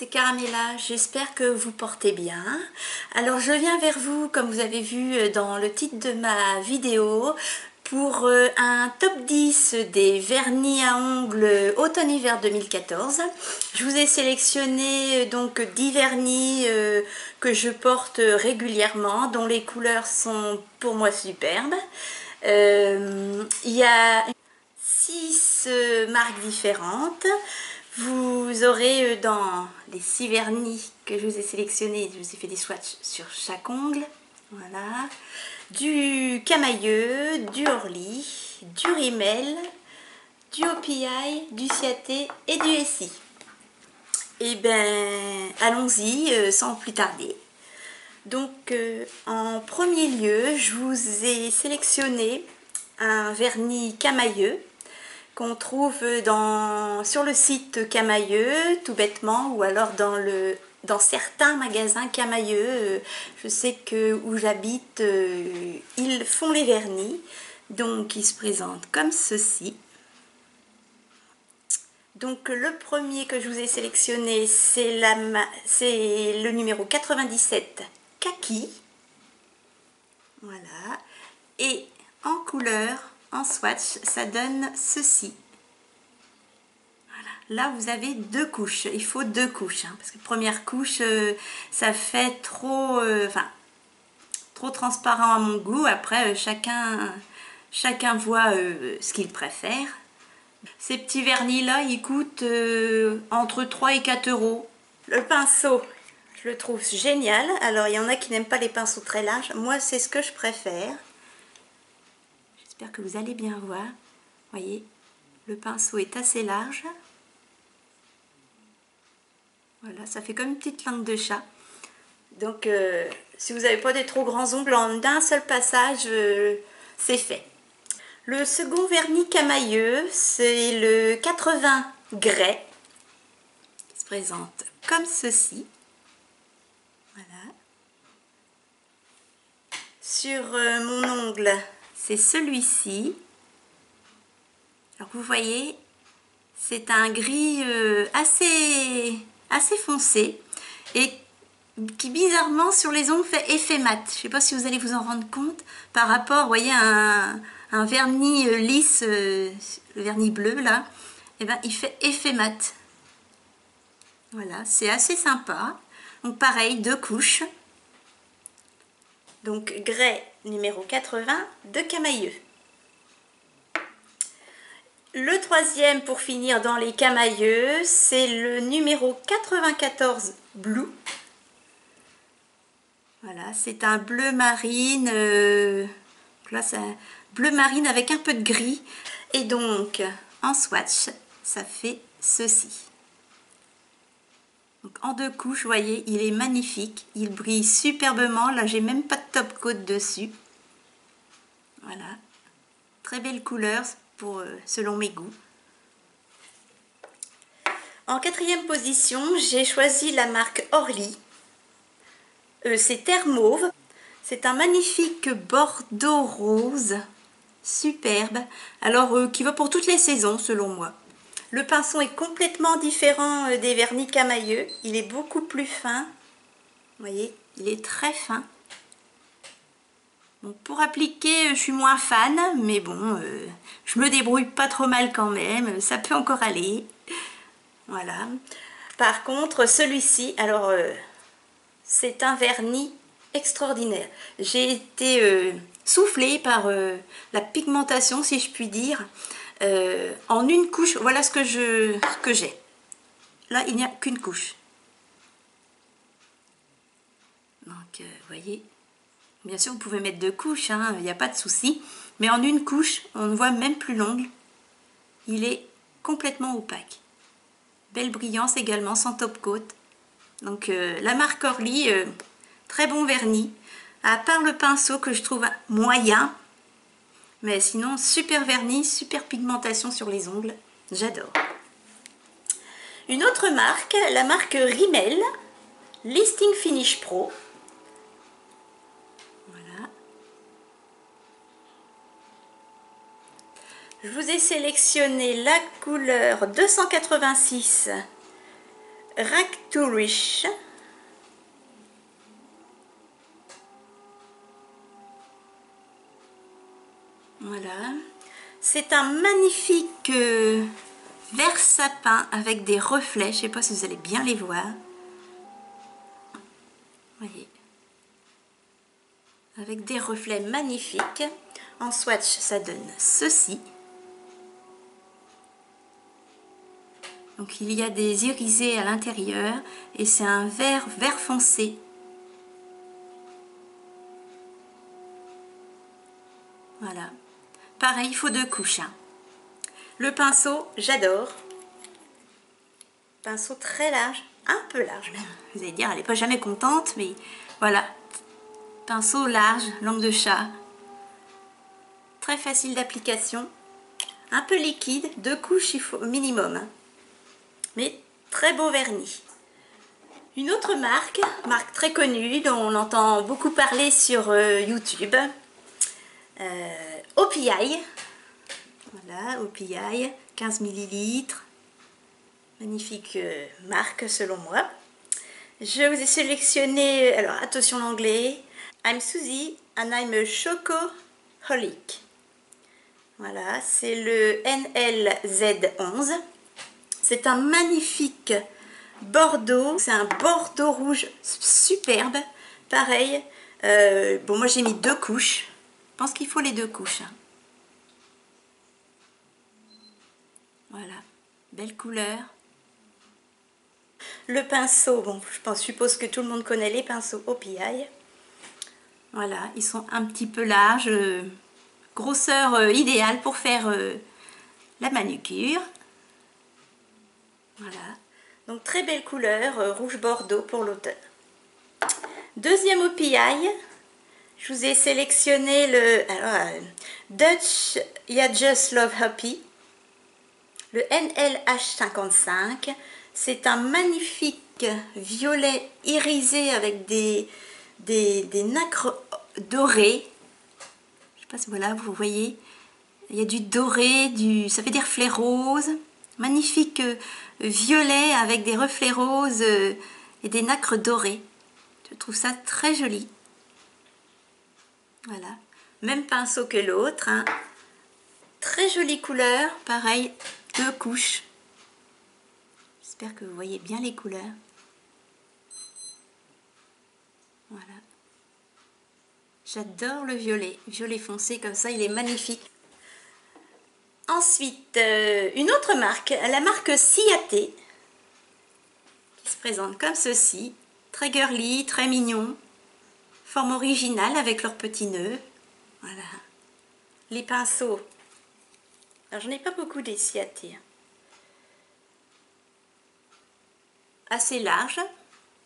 c'est Caramella, j'espère que vous portez bien. Alors je viens vers vous, comme vous avez vu dans le titre de ma vidéo, pour un top 10 des vernis à ongles automne-hiver 2014. Je vous ai sélectionné donc 10 vernis que je porte régulièrement, dont les couleurs sont pour moi superbes. Il y a 6 marques différentes. Vous aurez dans les 6 vernis que je vous ai sélectionnés, je vous ai fait des swatchs sur chaque ongle. Voilà. Du Camailleux, du Orly, du Rimmel, du OPI, du Ciaté et du Essie. Et ben allons-y sans plus tarder. Donc en premier lieu, je vous ai sélectionné un vernis Camailleux qu'on trouve sur le site Camailleux, tout bêtement, ou alors dans certains magasins Camailleux. Je sais que où j'habite, ils font les vernis, donc ils se présentent comme ceci. Donc le premier que je vous ai sélectionné, c'est le numéro 97 Kaki. Voilà. Et en couleur, en swatch, ça donne ceci. Voilà. Là, vous avez 2 couches. Il faut 2 couches. Hein, parce que première couche, ça fait trop transparent à mon goût. Après, chacun voit ce qu'il préfère. Ces petits vernis-là, ils coûtent entre 3 et 4 euros. Le pinceau, je le trouve génial. Alors, il y en a qui n'aiment pas les pinceaux très larges. Moi, c'est ce que je préfère. J'espère que vous allez bien voir. Voyez, le pinceau est assez large. Voilà, ça fait comme une petite langue de chat. Donc, si vous n'avez pas des trop grands ongles, en d'un seul passage, c'est fait. Le second vernis Camailleux, c'est le 80 Grès. Il se présente comme ceci. Voilà. Sur mon ongle, c'est celui-ci. Alors vous voyez, c'est un gris assez foncé et qui bizarrement sur les ongles fait effet mat. Je ne sais pas si vous allez vous en rendre compte par rapport, vous voyez, à un vernis lisse, le vernis bleu là, et ben il fait effet mat. Voilà, c'est assez sympa. Donc pareil, 2 couches. Donc Grès numéro 80 de Camailleux. Le troisième pour finir dans les Camailleux, c'est le numéro 94 Blue. Voilà, c'est un bleu marine. Là, c'est un bleu marine avec un peu de gris. Et donc, en swatch, ça fait ceci. Donc, en 2 couches, vous voyez, il est magnifique. Il brille superbement. Là, j'ai même pas de top coat dessus. Voilà. Très belle couleur selon mes goûts. En 4e position, j'ai choisi la marque Orly. C'est Terre Mauve. C'est un magnifique bordeaux rose, superbe. Alors, qui va pour toutes les saisons, selon moi. Le pinceau est complètement différent des vernis Camailleux. Il est beaucoup plus fin. Vous voyez, il est très fin. Bon, pour appliquer, je suis moins fan, mais bon, je me débrouille pas trop mal quand même. Ça peut encore aller. Voilà. Par contre, celui-ci, alors, c'est un vernis extraordinaire. J'ai été soufflée par la pigmentation, si je puis dire. En une couche, voilà ce que j'ai. Là, il n'y a qu'une couche. Donc, vous voyez, bien sûr, vous pouvez mettre 2 couches, hein, il n'y a pas de souci. Mais en une couche, on ne voit même plus l'ongle. Il est complètement opaque. Belle brillance également, sans top coat. Donc, la marque Orly, très bon vernis. À part le pinceau que je trouve moyen. Mais sinon, super vernis, super pigmentation sur les ongles. J'adore. Une autre marque, la marque Rimmel, Listing Finish Pro. Voilà. Je vous ai sélectionné la couleur 286 Raktourish. Voilà. C'est un magnifique vert sapin avec des reflets. Je ne sais pas si vous allez bien les voir. Voyez. Avec des reflets magnifiques. En swatch, ça donne ceci. Donc il y a des irisés à l'intérieur et c'est un vert foncé. Voilà. Pareil, il faut 2 couches. Hein. Le pinceau, j'adore. Pinceau très large, un peu large même. Vous allez dire, elle n'est pas jamais contente, mais voilà. Pinceau large, langue de chat. Très facile d'application. Un peu liquide, 2 couches il faut au minimum. Hein. Mais très beau vernis. Une autre marque très connue, dont on entend beaucoup parler sur YouTube. OPI. Voilà, OPI, 15 ml. Magnifique marque selon moi. Je vous ai sélectionné, alors attention l'anglais. I'm Susie and I'm a Chocoholic. Voilà, c'est le NLZ11. C'est un magnifique bordeaux. C'est un bordeaux rouge superbe. Pareil. Bon, moi j'ai mis 2 couches. Je pense qu'il faut les 2 couches. Hein. Voilà, belle couleur. Le pinceau, bon, suppose que tout le monde connaît les pinceaux OPI. Voilà, ils sont un petit peu larges. Grosseur idéale pour faire la manucure. Voilà. Donc très belle couleur, rouge bordeaux pour l'automne. Deuxième OPI, je vous ai sélectionné le Dutch Ya Just Love Happy, le NLH55. C'est un magnifique violet irisé avec des nacres dorés. Je ne sais pas si voilà, vous voyez. Il y a du doré, ça fait des reflets roses. Magnifique violet avec des reflets roses et des nacres dorées. Je trouve ça très joli. Voilà. Même pinceau que l'autre. Hein. Très jolie couleur. Pareil, 2 couches. J'espère que vous voyez bien les couleurs. Voilà. J'adore le violet. Violet foncé comme ça, il est magnifique. Ensuite, une autre marque, la marque Ciaté, qui se présente comme ceci. Très girly, très mignon. Forme originale avec leurs petits nœuds. Voilà. Les pinceaux. Alors, j'en ai pas beaucoup des Ciaté. Assez large.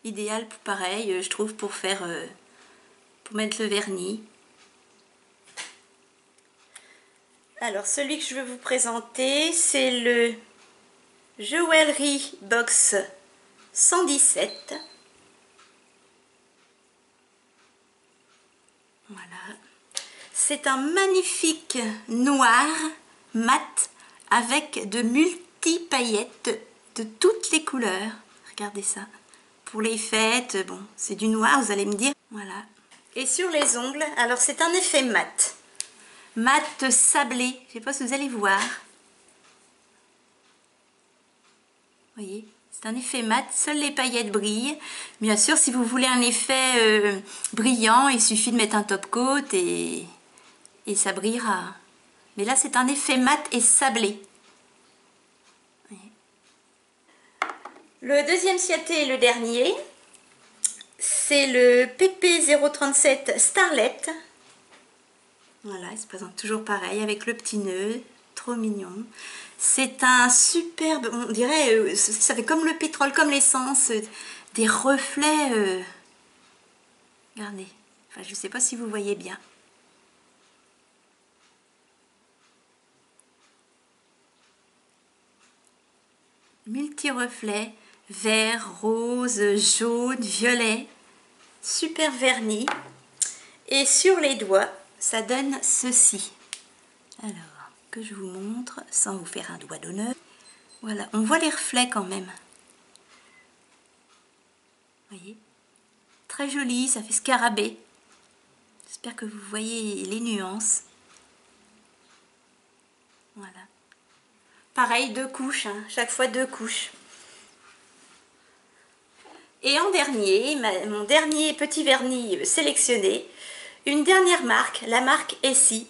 Idéal, pareil, je trouve, pour faire... pour mettre le vernis. Alors, celui que je veux vous présenter, c'est le Jewelry Box 117. Voilà. C'est un magnifique noir mat avec de multi-paillettes de toutes les couleurs. Regardez ça. Pour les fêtes, bon, c'est du noir, vous allez me dire. Voilà. Et sur les ongles, alors c'est un effet mat. Mat sablé, je ne sais pas si vous allez voir. Vous voyez, c'est un effet mat, seules les paillettes brillent. Bien sûr, si vous voulez un effet brillant, il suffit de mettre un top coat et ça brillera. Mais là, c'est un effet mat et sablé. Le deuxième Ciaté et le dernier, c'est le PP037 Starlet. Voilà, il se présente toujours pareil avec le petit nœud, trop mignon. C'est un superbe, on dirait, ça fait comme le pétrole, comme l'essence, des reflets. Regardez, enfin je ne sais pas si vous voyez bien. Multi-reflets, vert, rose, jaune, violet, super vernis. Et sur les doigts, ça donne ceci. Alors, que je vous montre sans vous faire un doigt d'honneur. Voilà, on voit les reflets quand même. Voyez, très joli, ça fait scarabée. J'espère que vous voyez les nuances. Voilà. Pareil, 2 couches, hein, chaque fois 2 couches. Et en dernier, mon dernier petit vernis sélectionné, une dernière marque, la marque Essie.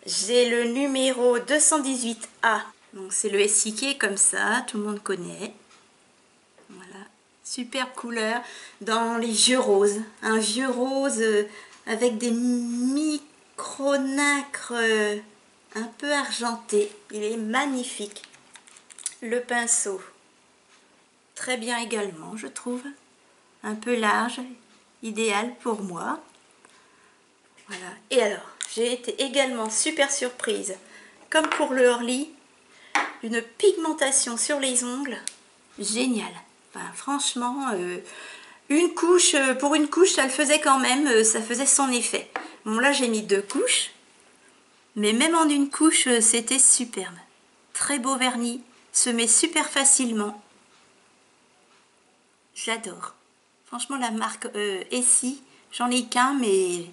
J'ai le numéro 218A. Donc c'est le Essie qui est comme ça, tout le monde connaît. Voilà, superbe couleur dans les vieux roses. Un vieux rose avec des micronacres un peu argentés. Il est magnifique. Le pinceau, très bien également, je trouve. Un peu large, idéal pour moi. Voilà. Et alors, j'ai été également super surprise, comme pour le Orly, une pigmentation sur les ongles géniale. Enfin, franchement, une couche, pour une couche, ça le faisait quand même, ça faisait son effet. Bon, là, j'ai mis 2 couches, mais même en une couche, c'était superbe. Très beau vernis, se met super facilement. J'adore. Franchement, la marque Essie, j'en ai qu'un, mais il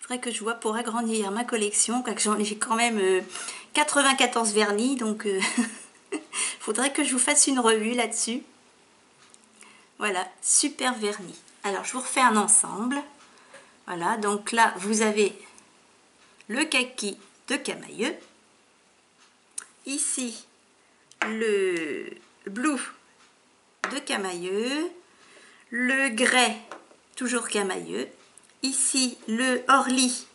faudrait que je vois pour agrandir ma collection. J'ai quand même 94 vernis, donc il faudrait que je vous fasse une revue là-dessus. Voilà, super vernis. Alors, je vous refais un ensemble. Voilà, donc là, vous avez le kaki de Camaïeu. Ici, le blue de Camaïeu. Le grès, toujours Camaïeu. Ici, le Orly,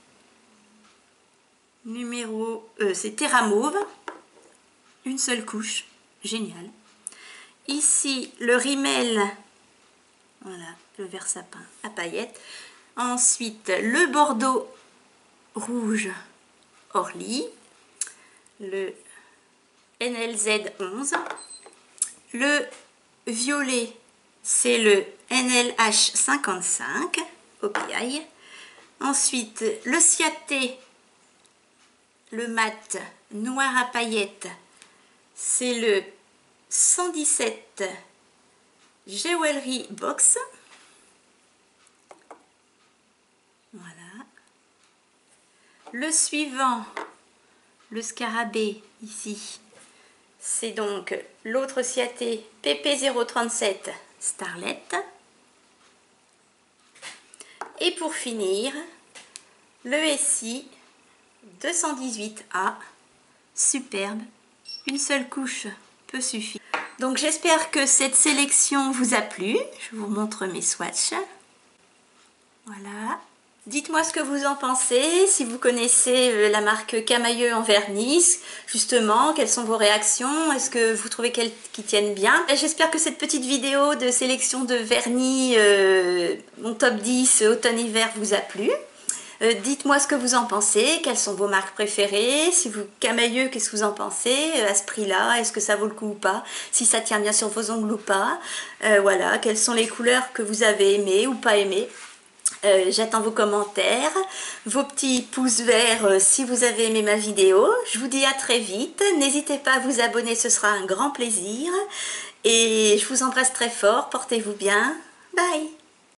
numéro, c'est Terra Mauve. Une seule couche, génial. Ici, le Rimmel, voilà, le vert sapin à paillettes. Ensuite, le Bordeaux rouge Orly. Le NLZ 11. Le violet, c'est le NLH 55 OPI. Ensuite, le Ciaté, le mat noir à paillettes, c'est le 117 Jewelry Box. Voilà. Le suivant, le scarabée ici, c'est donc l'autre Ciaté PP037 Starlet. Et pour finir, le Essie 218A, superbe, une seule couche peut suffire. Donc j'espère que cette sélection vous a plu. Je vous montre mes swatchs. Voilà. Dites-moi ce que vous en pensez, si vous connaissez la marque Camaïeu en vernis, justement, quelles sont vos réactions, est-ce que vous trouvez qu'ils tiennent bien? J'espère que cette petite vidéo de sélection de vernis, mon top 10 automne-hiver vous a plu. Dites-moi ce que vous en pensez, quelles sont vos marques préférées, si vous Camaïeu, qu'est-ce que vous en pensez à ce prix-là, est-ce que ça vaut le coup ou pas, si ça tient bien sur vos ongles ou pas, voilà, quelles sont les couleurs que vous avez aimées ou pas aimées. J'attends vos commentaires, vos petits pouces verts si vous avez aimé ma vidéo. Je vous dis à très vite, n'hésitez pas à vous abonner, ce sera un grand plaisir. Et je vous embrasse très fort, portez-vous bien, bye.